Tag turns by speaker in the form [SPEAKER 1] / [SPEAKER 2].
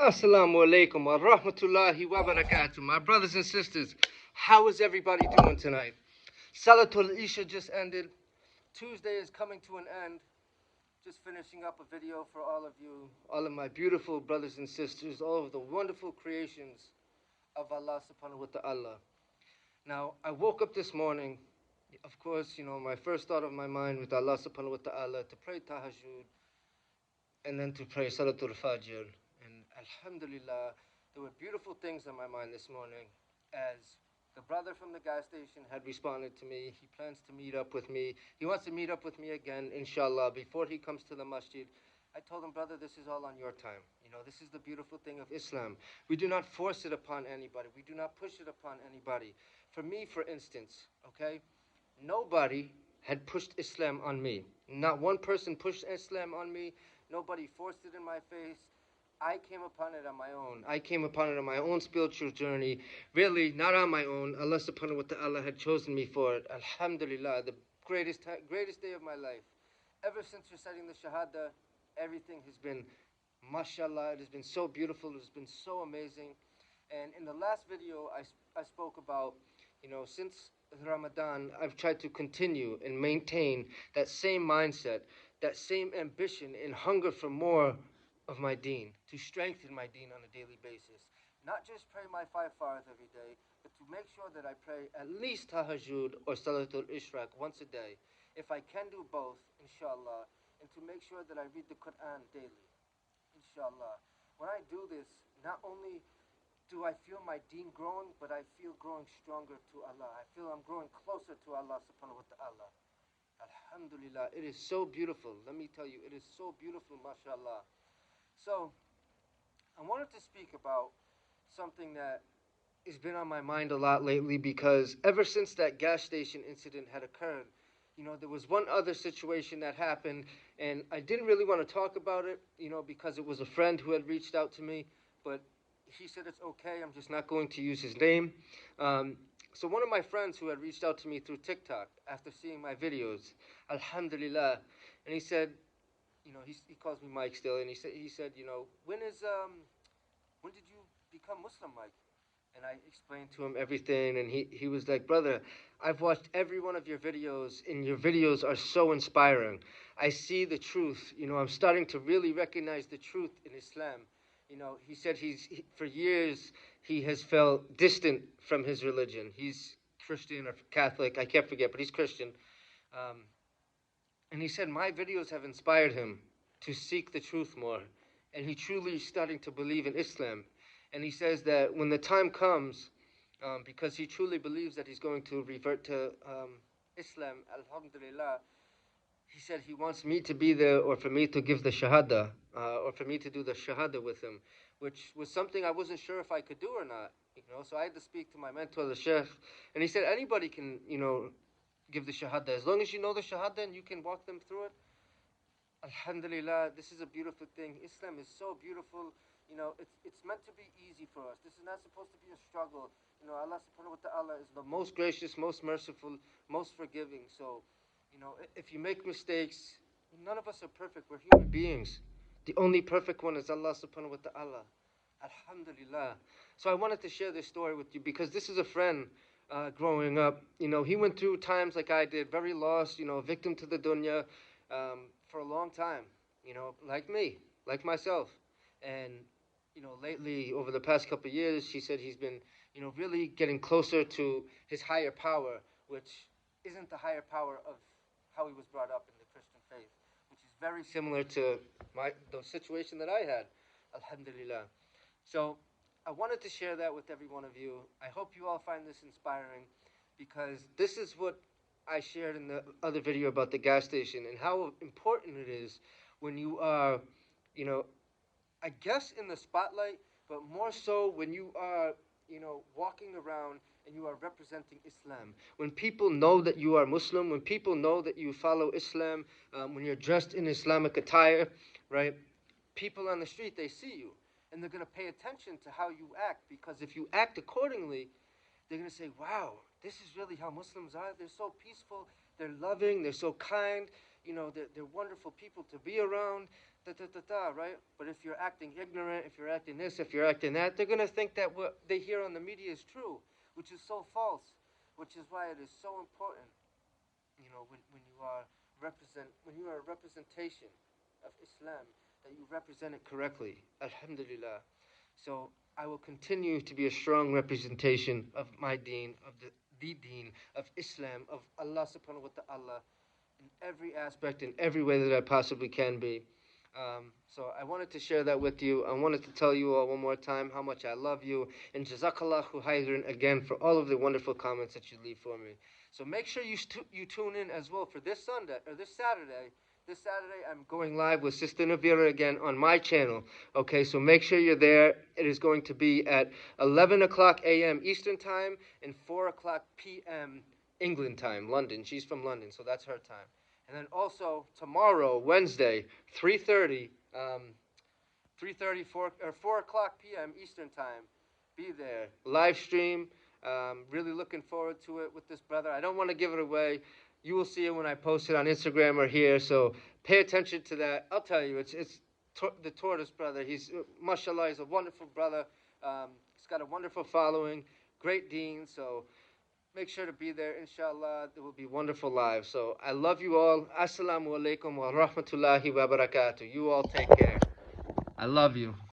[SPEAKER 1] Assalamu alaikum wa rahmatullahi wa barakatuh. My brothers and sisters, how is everybody doing tonight? Salatul Isha just ended. Tuesday is coming to an end. Just finishing up a video for all of you, all of my beautiful brothers and sisters, all of the wonderful creations of Allah subhanahu wa ta'ala. Now, I woke up this morning, of course, my first thought of my mind with Allah subhanahu wa ta'ala to pray tahajjud and then to pray Salatul Fajr. And alhamdulillah, there were beautiful things on my mind this morning as the brother from the gas station had responded to me. He plans to meet up with me. He wants to meet up with me again, inshallah, before he comes to the masjid. I told him, brother, this is all on your time. This is the beautiful thing of Islam. We do not force it upon anybody. We do not push it upon anybody. For me, for instance, okay, nobody had pushed Islam on me. Not one person pushed Islam on me. Nobody forced it in my face. I came upon it on my own. I came upon it on my own spiritual journey. Really, not on my own. Allah subhanahu wa ta'ala had chosen me for it. Alhamdulillah, the greatest day of my life. Ever since reciting the Shahada, everything has been, mashallah, it has been so beautiful. It has been so amazing. And in the last video, I spoke about, since Ramadan, I've tried to continue and maintain that same mindset, that same ambition and hunger for more of my deen, to strengthen my deen on a daily basis. Not just pray my 5 fards every day, but to make sure that I pray at least tahajjud or salatul ishraq once a day. If I can do both, inshallah, and to make sure that I read the Quran daily, inshallah. When I do this, not only do I feel my deen growing, but I feel growing stronger to Allah. I feel I'm growing closer to Allah subhanahu wa ta'ala. Alhamdulillah, it is so beautiful. Let me tell you, it is so beautiful, mashallah. So, I wanted to speak about something that has been on my mind a lot lately because ever since that gas station incident had occurred, there was one other situation that happened, and I didn't really want to talk about it, because it was a friend who had reached out to me, but he said it's okay, I'm just not going to use his name. So one of my friends who had reached out to me through TikTok after seeing my videos, alhamdulillah, and he said, he calls me Mike still, and he said, when did you become Muslim, Mike? And I explained to him everything, and he was like, brother, I've watched every one of your videos, and your videos are so inspiring. I see the truth. I'm starting to really recognize the truth in Islam. He said for years, he has felt distant from his religion. He's Christian or Catholic, I can't forget, but he's Christian. And he said, my videos have inspired him to seek the truth more. And he truly is starting to believe in Islam. And he says that when the time comes, because he truly believes that he's going to revert to Islam, alhamdulillah, he said he wants me to be there or for me to give the Shahada, or for me to do the Shahada with him, which was something I wasn't sure if I could do or not. So I had to speak to my mentor, the Sheikh, and he said anybody can, give the Shahada. As long as you know the Shahada and you can walk them through it, alhamdulillah, this is a beautiful thing. Islam is so beautiful. It's meant to be easy for us. This is not supposed to be a struggle. Allah subhanahu wa ta'ala is the most gracious, most merciful, most forgiving. So, if you make mistakes, none of us are perfect. We're human beings. The only perfect one is Allah subhanahu wa ta'ala. Alhamdulillah. So I wanted to share this story with you because this is a friend growing up. He went through times like I did, very lost, victim to the dunya for a long time, like me, like myself. And, lately, over the past couple of years, he said he's been, really getting closer to his higher power, which isn't the higher power of how he was brought up in the Christian faith, which is very similar to the situation that I had, alhamdulillah. So I wanted to share that with every one of you. I hope you all find this inspiring because this is what I shared in the other video about the gas station and how important it is when you are, I guess in the spotlight, but more so when you are, walking around and you are representing Islam. When people know that you are Muslim, when people know that you follow Islam, when you're dressed in Islamic attire, right? People on the street, they see you. And they're going to pay attention to how you act, because if you act accordingly, they're going to say, wow, this is really how Muslims are. They're so peaceful, they're loving, they're so kind, they're wonderful people to be around. right? But if you're acting ignorant, if you're acting this, if you're acting that, they're going to think that what they hear on the media is true, which is so false, which is why it is so important, when you are a representation of Islam, that you represent it correctly. Alhamdulillah. So I will continue to be a strong representation of my deen, of the deen of Islam, of Allah subhanahu wa ta'ala, in every aspect, in every way that I possibly can be. So I wanted to share that with you. I wanted to tell you all one more time how much I love you. And Jazakallahu khairan again for all of the wonderful comments that you leave for me. So make sure you tune in as well for this Saturday. This Saturday, I'm going live with Sister Navira again on my channel. Okay, so make sure you're there. It is going to be at 11 o'clock a.m. Eastern Time and 4 o'clock p.m. England time, London. She's from London, so that's her time. And then also tomorrow, Wednesday, 4 o'clock p.m. Eastern Time. Be there. Live stream. Really looking forward to it with this brother. I don't want to give it away. You will see it when I post it on Instagram or here, so pay attention to that. I'll tell you, it's the Tortoise brother. He's, mashallah, he's a wonderful brother. He's got a wonderful following, great deen, so make sure to be there, insha'Allah. It will be wonderful live. So I love you all. Assalamu alaikum wa rahmatullahi wa barakatuh. You all take care. I love you.